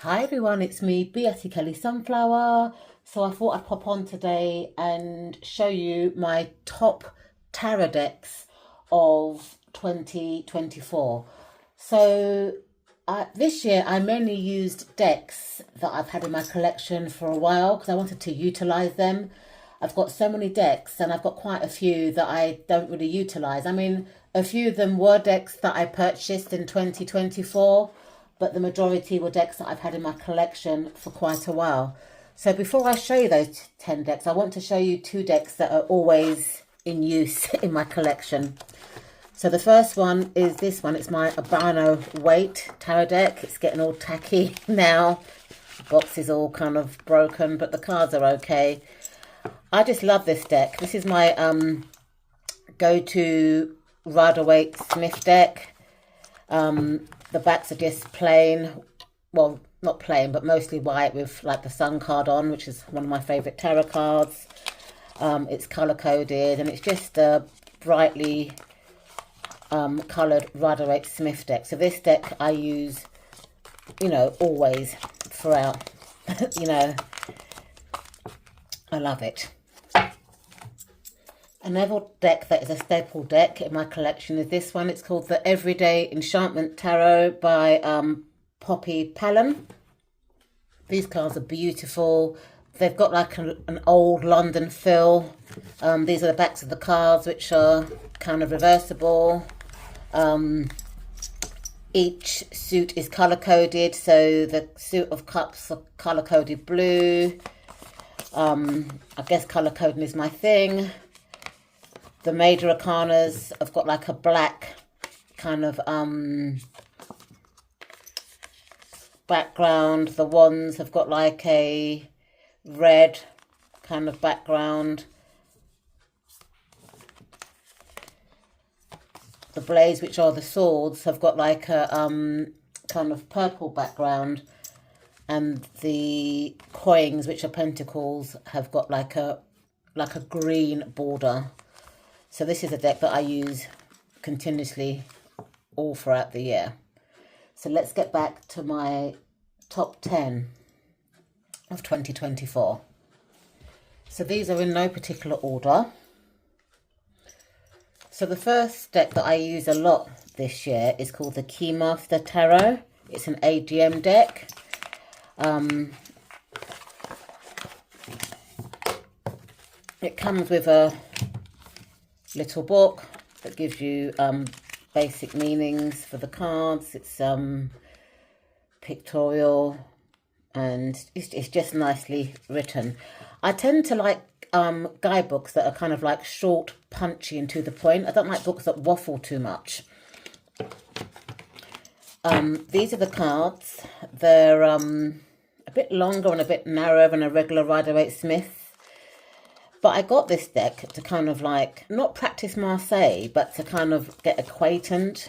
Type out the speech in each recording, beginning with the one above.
Hi everyone, it's me, Beatty Kelly Sunflower. So I thought I'd pop on today and show you my top tarot decks of 2024. So this year I mainly used decks that I've had in my collection for a while because I wanted to utilize them. I've got so many decks and I've got quite a few that I don't really utilize. I mean, a few of them were decks that I purchased in 2024, but the majority were decks that I've had in my collection for quite a while. So before I show you those 10 decks, I want to show you two decks that are always in use in my collection. So the first one is this one. It's my Albano Weight tarot deck. It's getting all tacky now. The box is all kind of broken, but the cards are okay. I just love this deck. This is my go-to Rider-Waite Smith deck. The backs are just plain, well, not plain, but mostly white with like the sun card on, which is one of my favourite tarot cards. It's colour-coded and it's just a brightly coloured Rider-Waite Smith deck. So this deck I use, always throughout. I love it. Another deck that is a staple deck in my collection is this one. It's called the Everyday Enchantment Tarot by Poppy Pallen. These cards are beautiful. They've got like an old London feel. These are the backs of the cards, which are kind of reversible. Each suit is colour-coded. So the suit of cups are colour-coded blue. I guess colour-coding is my thing. The major arcanas have got like a black kind of background. The wands have got like a red kind of background. The blades, which are the swords, have got like a kind of purple background. And the coins, which are pentacles, have got like a green border. So this is a deck that I use continuously all throughout the year. So let's get back to my top 10 of 2024. So these are in no particular order. So the first deck that I use a lot this year is called the Keymaster Tarot. It's an AGM deck. It comes with a little book that gives you basic meanings for the cards. It's pictorial and it's just nicely written. I tend to like guidebooks that are kind of like short, punchy and to the point. I don't like books that waffle too much. These are the cards. They're a bit longer and a bit narrower than a regular Rider-Waite Smith. But I got this deck to kind of like, not practice Marseille, but to kind of get acquainted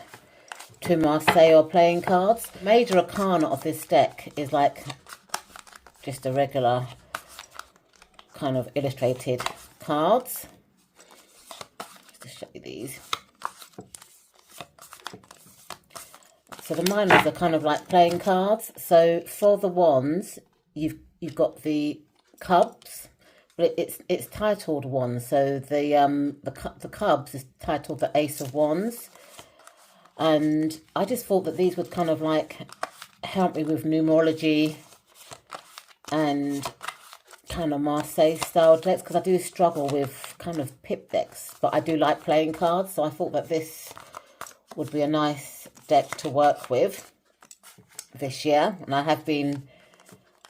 to Marseille or playing cards. The major arcana of this deck is like just a regular kind of illustrated cards. Just to show you these. So the minors are kind of like playing cards. So for the wands, you've got the cubs. But it's titled wands, so the cubs is titled the Ace of Wands, and I just thought that these would kind of like help me with numerology and kind of Marseille style decks, because I do struggle with kind of pip decks, but I do like playing cards, so I thought that this would be a nice deck to work with this year, and I have been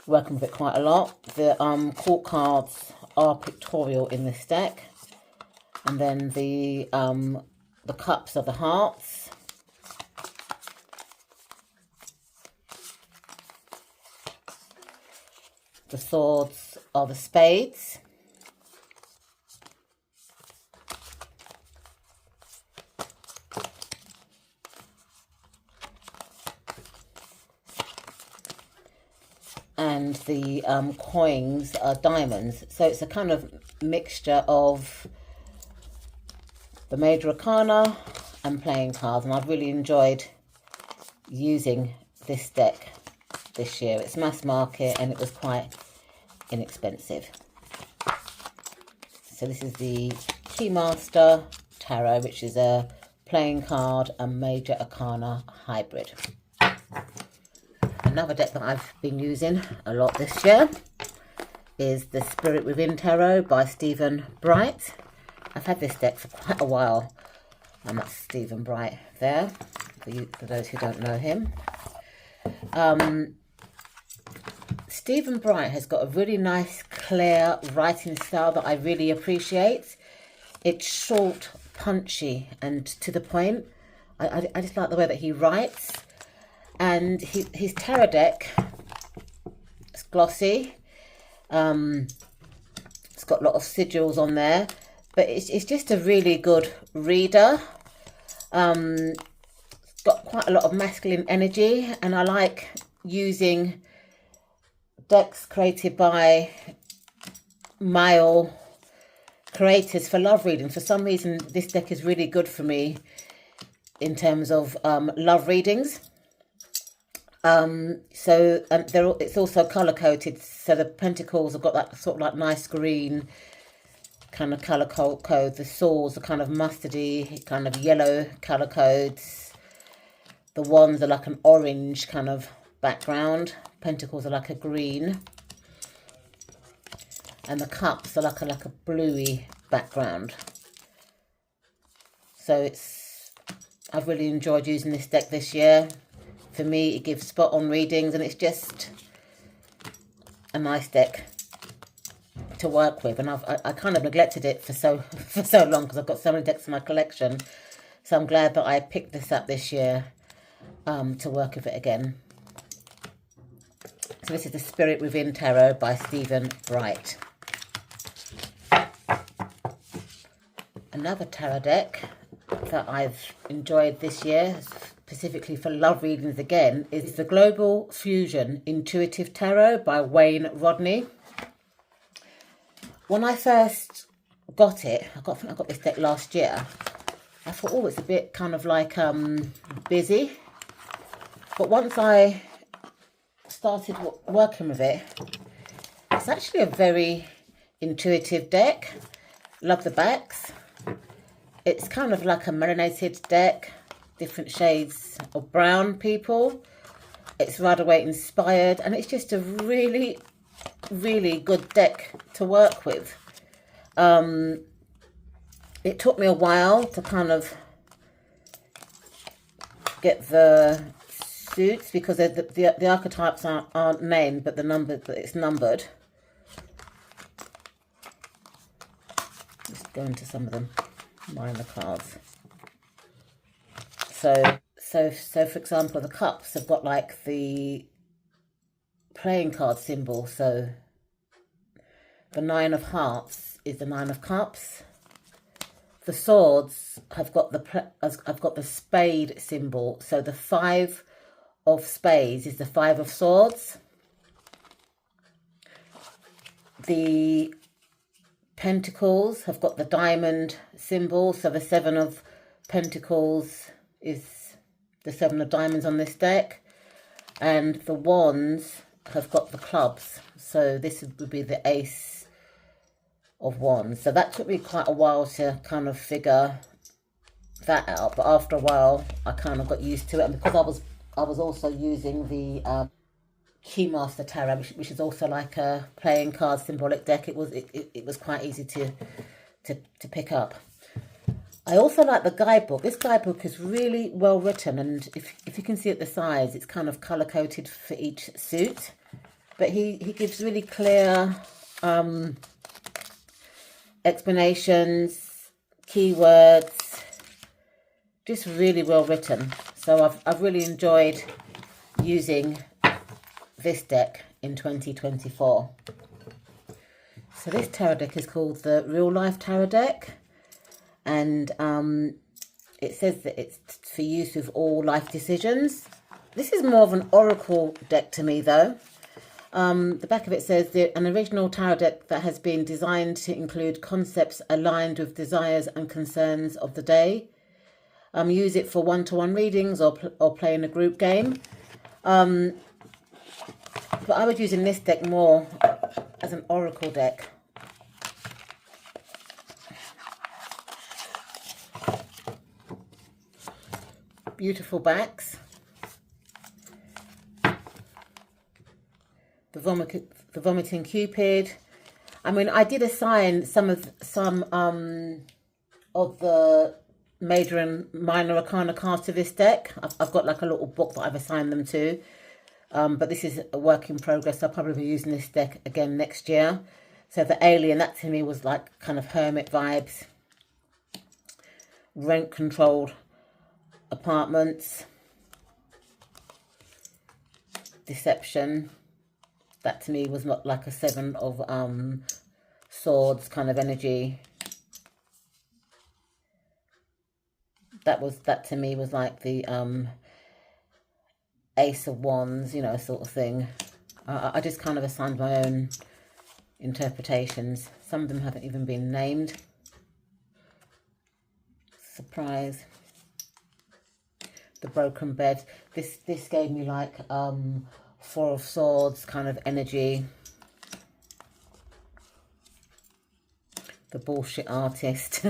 working with it quite a lot. The court cards are pictorial in this deck, and then the cups are the hearts. The swords are the spades. And the coins are diamonds. So it's a kind of mixture of the major arcana and playing cards. And I've really enjoyed using this deck this year. It's mass market and it was quite inexpensive. So this is the Keymaster Tarot, which is a playing card and major arcana hybrid. Another deck that I've been using a lot this year is the Spirit Within Tarot by Stephen Blythe. I've had this deck for quite a while, and that's Stephen Blythe there, for those who don't know him. Stephen Blythe has got a really nice, clear writing style that I really appreciate. It's short, punchy, and to the point. I just like the way that he writes. And his tarot deck, it's glossy. It's got a lot of sigils on there, but it's just a really good reader. It's got quite a lot of masculine energy, and I like using decks created by male creators for love readings. For some reason, this deck is really good for me in terms of love readings. It's also color coded, so the pentacles have got that sort of like nice green kind of color code. The swords are kind of mustardy, kind of yellow color codes. The wands are like an orange kind of background. Pentacles are like a green, and the cups are like a bluey background. So I've really enjoyed using this deck this year. For me, it gives spot on readings, and it's just a nice deck to work with. And I kind of neglected it for so long because I've got so many decks in my collection. So I'm glad that I picked this up this year to work with it again. So this is the Spirit Within Tarot by Stephen Blythe. Another tarot deck that I've enjoyed this year, specifically for love readings again, is the Global Fusion Intuitive Tarot by Wayne Rodney. When I first got it, I think I got this deck last year, I thought, oh, it's a bit kind of like busy. But once I started working with it, it's actually a very intuitive deck. Love the backs. It's kind of like a melanated deck, different shades of brown people. It's Rider-Waite inspired, and it's just a really, really good deck to work with. It took me a while to kind of get the suits, because the archetypes aren't named, but it's numbered. Let's go into some of them. Minor cards. So for example, the cups have got like the playing card symbol. So the 9 of Hearts is the 9 of Cups. The swords have got the spade symbol. So the 5 of Spades is the 5 of Swords. The Pentacles have got the diamond symbol, so the 7 of Pentacles is the 7 of diamonds on this deck, and the wands have got the clubs, so this would be the Ace of Wands. So that took me quite a while to kind of figure that out, but after a while I kind of got used to it, and because I was also using the Keymaster Tarot, which is also like a playing card symbolic deck, it was quite easy to pick up. I also like the guidebook. This guidebook is really well written, and if you can see at the sides, it's kind of color coded for each suit. But he gives really clear explanations, keywords, just really well written. So I've really enjoyed using this deck in 2024. So this tarot deck is called the Real Life Tarot Deck, and it says that it's for use with all life decisions. This is more of an oracle deck to me though. The back of it says an original tarot deck that has been designed to include concepts aligned with desires and concerns of the day. Use it for one-to-one readings or play in a group game. But I was using this deck more as an oracle deck. Beautiful backs. The vomiting Cupid. I mean, I did assign some of the major and minor arcana cards to this deck. I've got like a little book that I've assigned them to. But this is a work in progress. I'll probably be using this deck again next year. So the alien, that to me was like kind of hermit vibes. Rent controlled apartments. Deception. That to me was not like a 7 of swords kind of energy. That to me was like the Ace of Wands, you know, sort of thing. I just kind of assigned my own interpretations. Some of them haven't even been named. Surprise. The broken bed. This gave me like 4 of Swords kind of energy. The bullshit artist.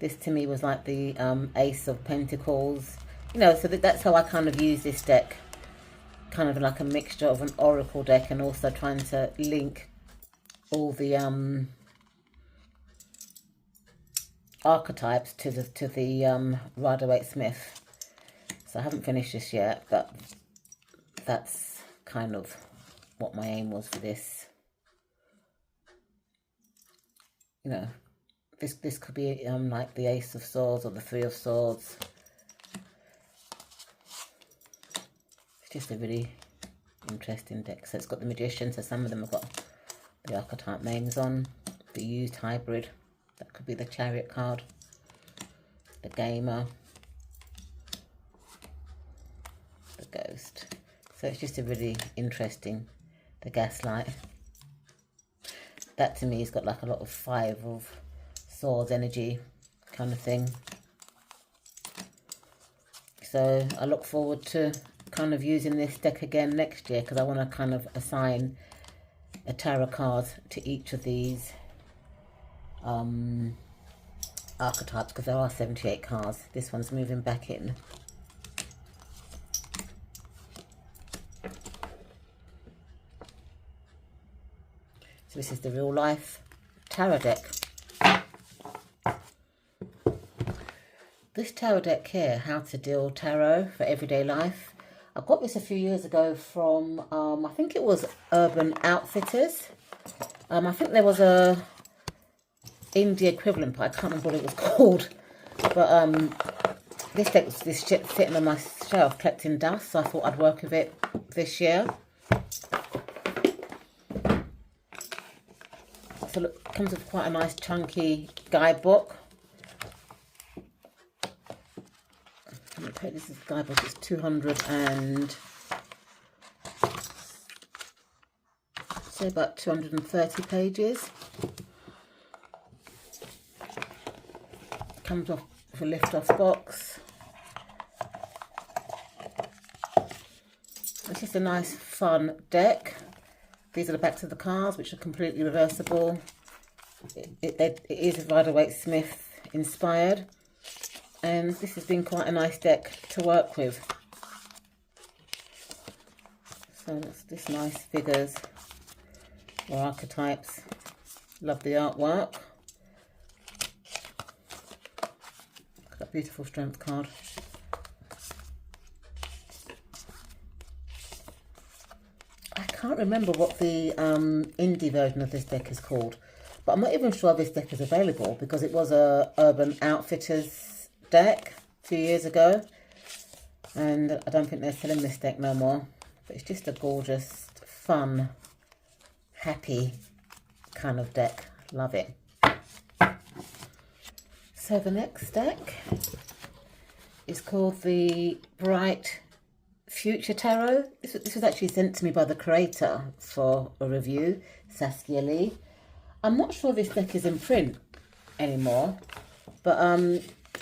This to me was like the Ace of Pentacles. You know, so that's how I kind of use this deck. Kind of like a mixture of an oracle deck and also trying to link all the archetypes to the Rider-Waite-Smith. So I haven't finished this yet, but that's kind of what my aim was for this. You know, this could be like the Ace of Swords or the 3 of Swords. It's just a really interesting deck. So it's got the Magician, so some of them have got the archetype names on. The used hybrid, that could be the Chariot card. The Gamer. The Ghost. So it's just a really interesting, the Gaslight. That to me has got like a lot of 5 of Swords energy kind of thing. So I look forward to kind of using this deck again next year, because I want to kind of assign a tarot card to each of these archetypes, because there are 78 cards. This one's moving back in. So this is the real life tarot deck. This tarot deck here, How to Deal Tarot for Everyday Life. I got this a few years ago from, I think it was Urban Outfitters. I think there was a indie equivalent, but I can't remember what it was called. But this deck was this shit sitting on my shelf collecting dust, so I thought I'd work with it this year. So look, it comes with quite a nice chunky guidebook. This is the guidebook. It's 200 and say about 230 pages. Comes off with a lift-off box. It's just a nice, fun deck. These are the backs of the cards, which are completely reversible. It is Rider-Waite-Smith inspired. And this has been quite a nice deck to work with. So that's this nice figures or archetypes. Love the artwork. That beautiful strength card. I can't remember what the indie version of this deck is called, but I'm not even sure this deck is available, because it was a Urban Outfitters deck a few years ago, and I don't think they're selling this deck no more. But it's just a gorgeous, fun, happy kind of deck. Love it. So the next deck is called the Bright Future Tarot. This was actually sent to me by the creator for a review, Saskia Lee. I'm not sure this deck is in print anymore, but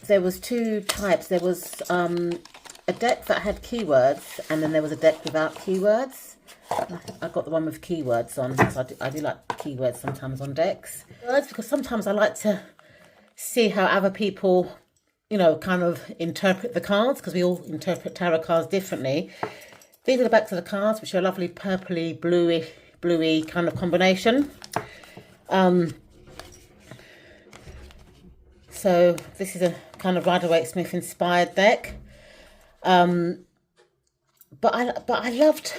there was 2 types. There was a deck that had keywords, and then there was a deck without keywords. I got the one with keywords on, because I do like keywords sometimes on decks. Because sometimes I like to see how other people, you know, kind of interpret the cards, because we all interpret tarot cards differently. These are the backs of the cards, which are a lovely purpley, bluey kind of combination. So this is a kind of Rider-Waite-Smith inspired deck. But I loved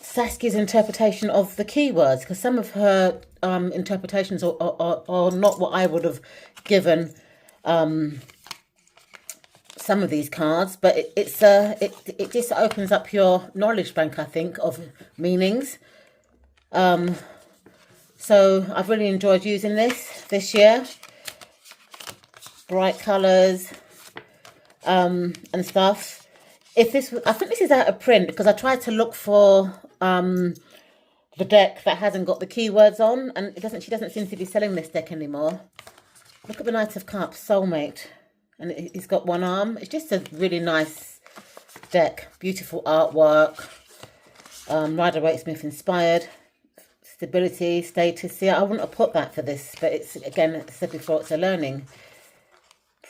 Saskia's interpretation of the keywords, because some of her interpretations are not what I would have given some of these cards, but it just opens up your knowledge bank, I think, of meanings. So I've really enjoyed using this year. Bright colours and stuff. I think this is out of print, because I tried to look for the deck that hasn't got the keywords on, and she doesn't seem to be selling this deck anymore. Look at the Knight of Cups, Soulmate, and it's got one arm. It's just a really nice deck, beautiful artwork, Rider-Waite-Smith inspired. Stability, status. See, I wouldn't have put that for this, but it's, again, as I said before, it's a learning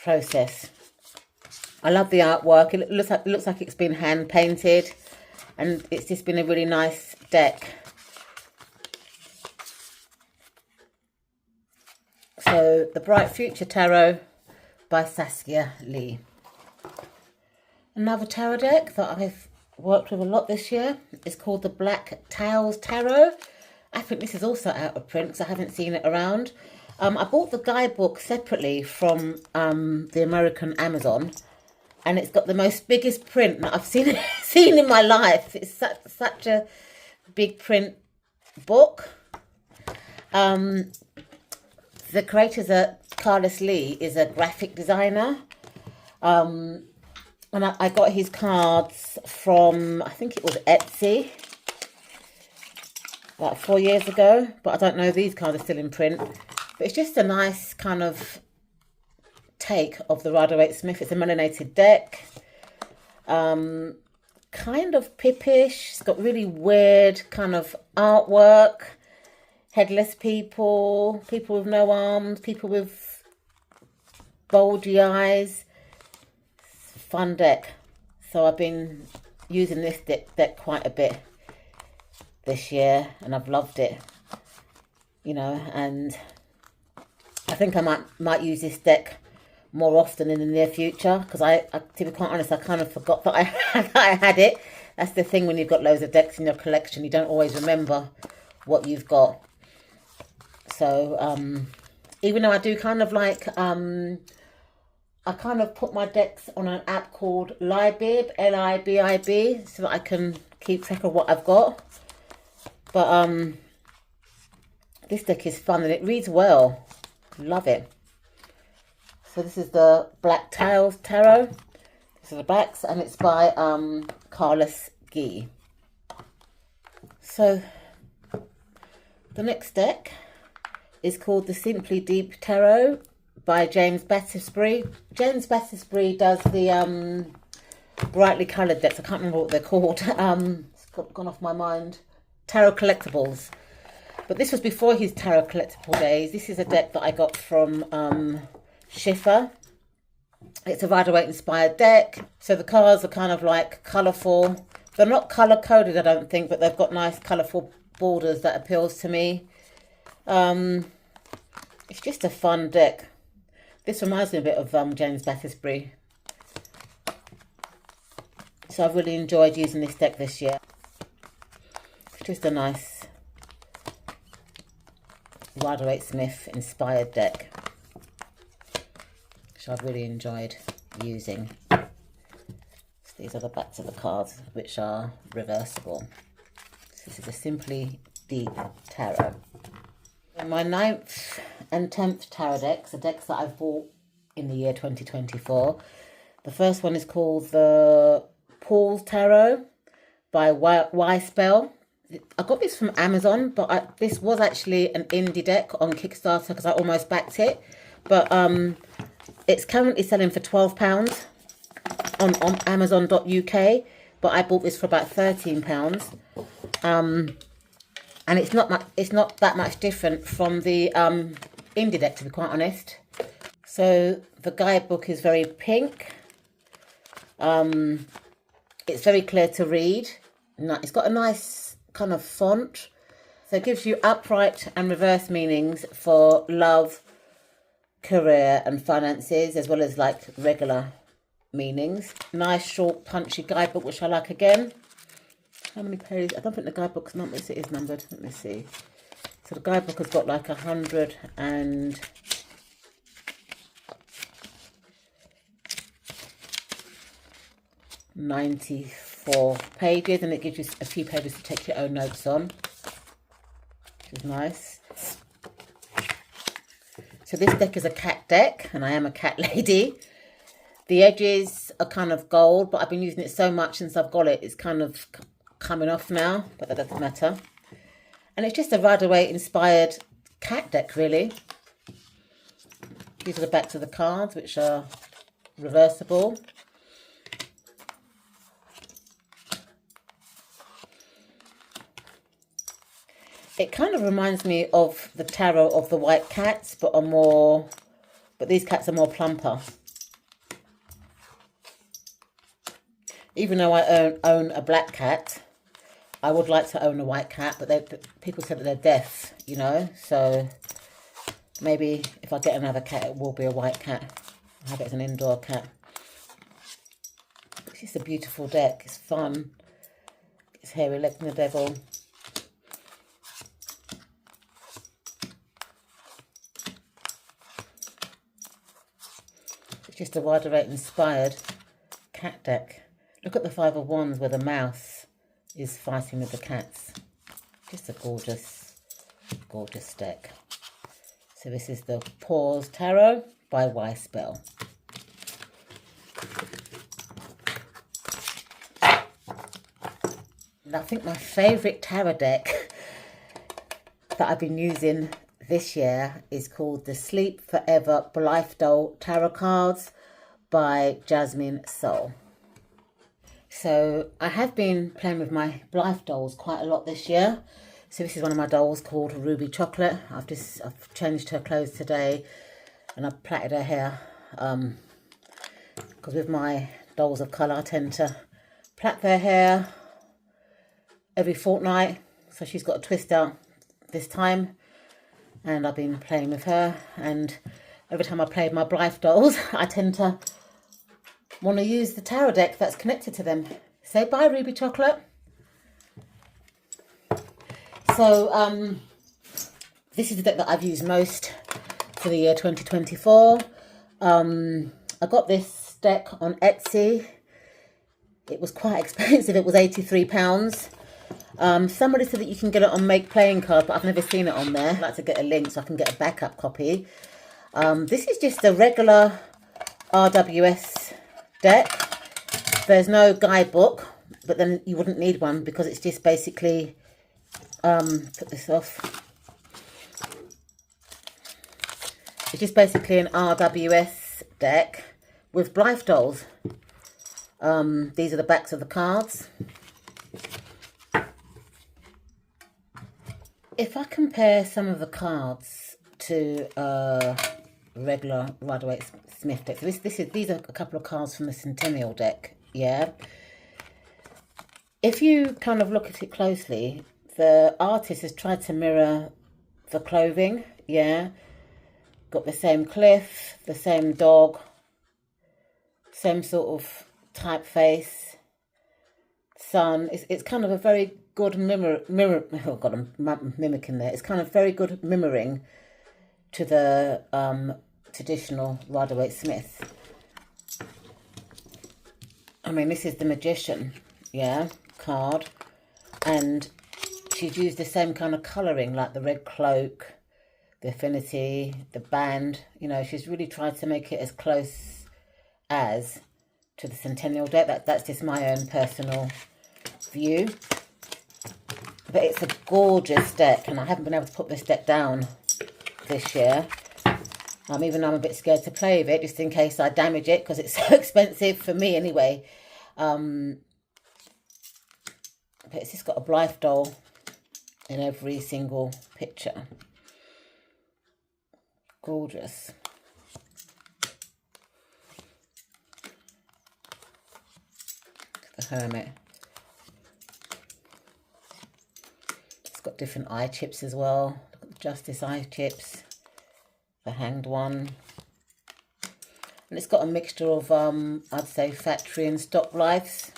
process. I love the artwork. It looks like it's been hand painted, and it's just been a really nice deck. So, the Bright Future Tarot by Saskia Lee. Another tarot deck that I've worked with a lot this year is called the Black Towels Tarot. I think this is also out of print, because I haven't seen it around. I bought the guidebook separately from the American Amazon, and it's got the biggest print that I've seen in my life. It's such a big print book. The creator, Carlos Lee, is a graphic designer. And I got his cards from, I think it was Etsy, about 4 years ago, but I don't know, these cards are still in print. But it's just a nice kind of take of the Rider-Waite-Smith. It's a melanated deck, kind of pippish. It's got really weird kind of artwork, headless people, people with no arms, people with bulgy eyes. Fun deck. So I've been using this deck quite a bit this year, and I've loved it, you know, and I think I might use this deck more often in the near future, because to be quite honest, I kind of forgot that I had it. That's the thing when you've got loads of decks in your collection, you don't always remember what you've got. So even though I do kind of like I kind of put my decks on an app called Libib, Libib, so that I can keep track of what I've got. But this deck is fun, and it reads well. Love it. So this is the Black Towels Tarot. These are the backs, and it's by Carlos Lee. So the next deck is called the Simply Deep Tarot by James Battersbury. James Battersbury does the brightly coloured decks. I can't remember what they're called. It's gone off my mind. Tarot Collectibles. But this was before his Tarot Collectible days. This is a deck that I got from Schiffer. It's a Rider-Waite inspired deck. So the cards are kind of like colourful. They're not colour coded, I don't think, but they've got nice colourful borders that appeals to me. It's just a fun deck. This reminds me a bit of James Battersbury. So I've really enjoyed using this deck this year. It's just a nice Rider-Waite-Smith inspired deck, which I've really enjoyed using. So these are the backs of the cards, which are reversible. So this is a Simply Deep Tarot. And my 9th and 10th tarot decks are decks that I've bought in the year 2024. The first one is called the Paul's Tarot by Y Spell. I got this from Amazon, but this was actually an indie deck on Kickstarter because I almost backed it. But it's currently selling for £12. on Amazon.uk, but I bought this for about £13. And it's not that much different from the indie deck, to be quite honest. So the guidebook is very pink. It's very clear to read. It's got a nice kind of font. So it gives you upright and reverse meanings for love, career and finances, as well as like regular meanings. Nice short punchy guidebook, which I like again. How many pages? I don't think the guidebook's numbered. It is numbered. Let me see. So the guidebook has got like 194 pages, and it gives you a few pages to take your own notes on, which is nice. So this deck is a cat deck, and I am a cat lady. The edges are kind of gold, but I've been using it so much since I've got it, it's kind of coming off now, but that doesn't matter. And it's just a Rider-Waite inspired cat deck, really. These are the backs of the cards, which are reversible. It kind of reminds me of the tarot of the white cats, but these cats are more plumper. Even though I own a black cat, I would like to own a white cat, but people said that they're deaf, you know, so maybe if I get another cat, it will be a white cat. I'll have it as an indoor cat. It's just a beautiful deck. It's fun. It's hairy leg and the devil. It's just a Rider-Waite inspired cat deck. Look at the Five of Wands where the mouse is fighting with the cats. Just a gorgeous, gorgeous deck. So this is the Pause Tarot by Blythe. And I think my favourite tarot deck that I've been using this year is called the Sleep Forever Blythe Tarot Cards by Jasmine Soul. So I have been playing with my Blythe dolls quite a lot this year. So this is one of my dolls called Ruby Chocolate. I've changed her clothes today and I've plaited her hair. Because with my dolls of colour, I tend to plait their hair every fortnight. So she's got a twist out this time. And I've been playing with her. And every time I play with my Blythe dolls, I tend to want to use the tarot deck that's connected to them. Say bye, Ruby Chocolate. So this is the deck that I've used most for the year 2024. I got this deck on Etsy. It was quite expensive. It was £83. Somebody said that you can get it on Make Playing Cards, but I've never seen it on there. I'd like to get a link so I can get a backup copy. This is just a regular RWS deck. There's no guidebook, but then you wouldn't need one because it's just basically, put this off. It's just basically an RWS deck with Blythe dolls. These are the backs of the cards. If I compare some of the cards to regular Rider-Waite Smith deck, so these are a couple of cards from the Centennial deck, yeah. If you kind of look at it closely, the artist has tried to mirror the clothing, yeah. Got the same cliff, the same dog, same sort of typeface, sun. It's kind of a very good oh God, I'm mimicking there. It's kind of very good mirroring to the traditional Rider-Waite Smith. I mean, this is the Magician, yeah, card. And she's used the same kind of colouring, like the red cloak, the affinity, the band. You know, she's really tried to make it as close as to the Centennial deck. That's just my own personal view. But it's a gorgeous deck, and I haven't been able to put this deck down this year. Even though I'm a bit scared to play with it, just in case I damage it, because it's so expensive for me anyway. But it's just got a Blythe doll in every single picture. Gorgeous. The Hermit. It's got different eye chips as well. Look at the Justice eye chips. The Hanged one. And it's got a mixture of, I'd say, factory and stock Blythes.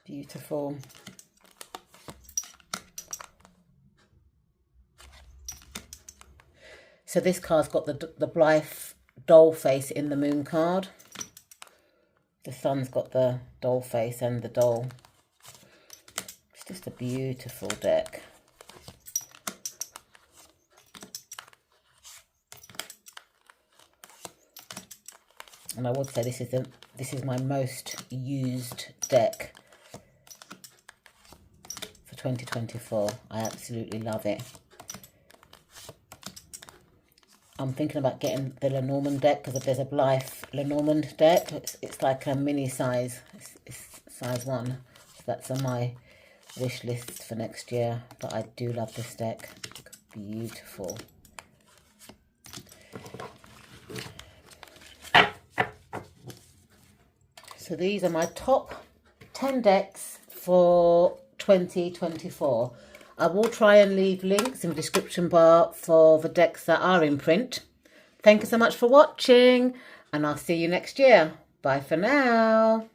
Beautiful. So this card's got the Blythe doll face in the moon card. The sun's got the doll face and the doll. It's just a beautiful deck. And I would say this is my most used deck for 2024. I absolutely love it. I'm thinking about getting the Lenormand deck, because if there's a Blythe Lenormand deck, it's like a mini size. It's size 1. So that's on my wish list for next year. But I do love this deck. Beautiful. So these are my top 10 decks for 2024. I will try and leave links in the description bar for the decks that are in print. Thank you so much for watching, and I'll see you next year. Bye for now.